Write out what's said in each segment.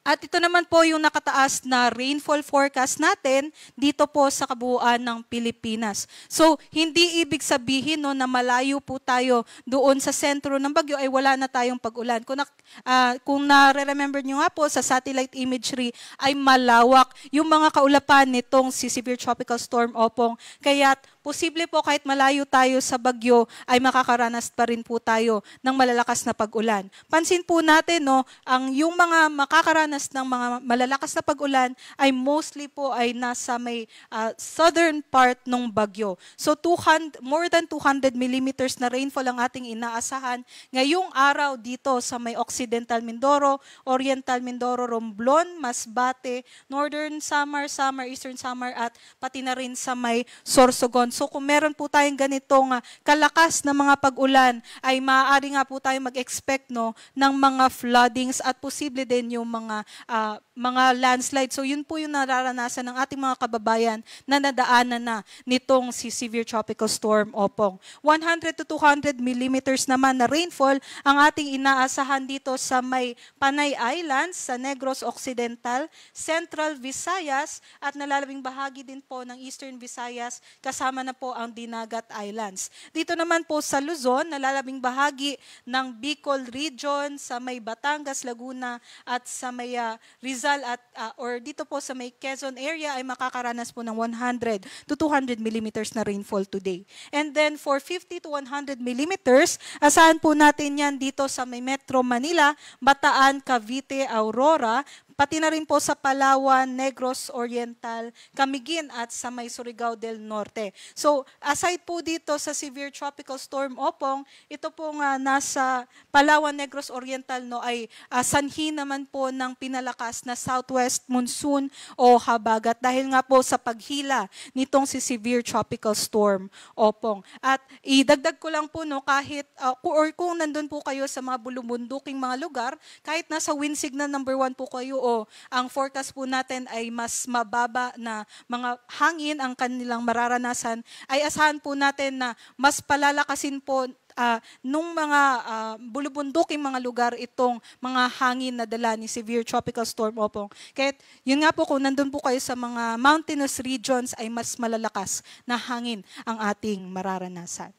At ito naman po yung nakataas na rainfall forecast natin dito po sa kabuuan ng Pilipinas. So, hindi ibig sabihin no, na malayo po tayo doon sa sentro ng bagyo ay wala na tayong pag-ulan. Kung nare-remember nyo nga po sa satellite imagery ay malawak yung mga kaulapan nitong si Severe Tropical Storm Opong. Kaya't posible po kahit malayo tayo sa bagyo ay makakaranas pa rin po tayo ng malalakas na pag-ulan. Pansin po natin no, yung mga makakaranas ng mga malalakas na pag-ulan ay mostly po ay nasa may southern part ng bagyo. So more than 200 millimeters na rainfall ang ating inaasahan ngayong araw dito sa may Occidental Mindoro, Oriental Mindoro, Romblon, Masbate, Northern Samar, Eastern Samar at pati na rin sa may Sorsogon. So kung meron po tayong ganitong kalakas na mga pag-ulan, ay maaari nga po tayo mag-expect no, ng mga floodings at posible din yung mga landslide. So yun po yung nararanasan ng ating mga kababayan na nadaanan na nitong si Severe Tropical Storm Opong. 100 to 200 millimeters naman na rainfall ang ating inaasahan dito sa may Panay Islands, sa Negros Occidental, Central Visayas at nalalabing bahagi din po ng Eastern Visayas kasama na po ang Dinagat Islands. Dito naman po sa Luzon, nalalabing bahagi ng Bicol Region, sa may Batangas, Laguna at sa may Rizal at or dito po sa may Quezon area ay makakaranas po ng 100 to 200 millimeters na rainfall today. And then for 50 to 100 millimeters, asahan po natin yan dito sa may Metro Manila, Bataan, Cavite, Aurora, pati na rin po sa Palawan, Negros Oriental, Camiguin at sa may Surigao del Norte. So aside po dito sa Severe Tropical Storm Opong, ito pong nasa Palawan, Negros Oriental no, ay sanhi naman po ng pinalakas na southwest monsoon o habagat dahil nga po sa paghila nitong si Severe Tropical Storm Opong. At idagdag ko lang po no, kahit kung nandun po kayo sa mga bulubunduking mga lugar, kahit nasa wind signal number 1 po kayo o ang forecast po natin ay mas mababa na mga hangin ang kanilang mararanasan, ay asahan po natin na mas palalakasin po nung mga bulubunduking mga lugar itong mga hangin na dala ni Severe Tropical Storm Opong. Kaya yun nga po kung nandun po kayo sa mga mountainous regions ay mas malalakas na hangin ang ating mararanasan.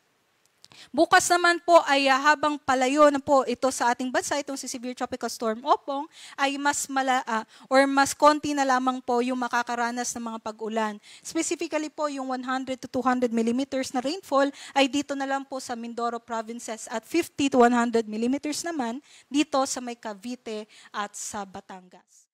Bukas naman po ay habang palayo na po ito sa ating bansa, itong si Severe Tropical Storm Opong, ay mas konti na lamang po yung makakaranas ng mga pag-ulan. Specifically po yung 100 to 200 millimeters na rainfall ay dito na lang po sa Mindoro provinces at 50 to 100 millimeters naman dito sa may Cavite at sa Batangas.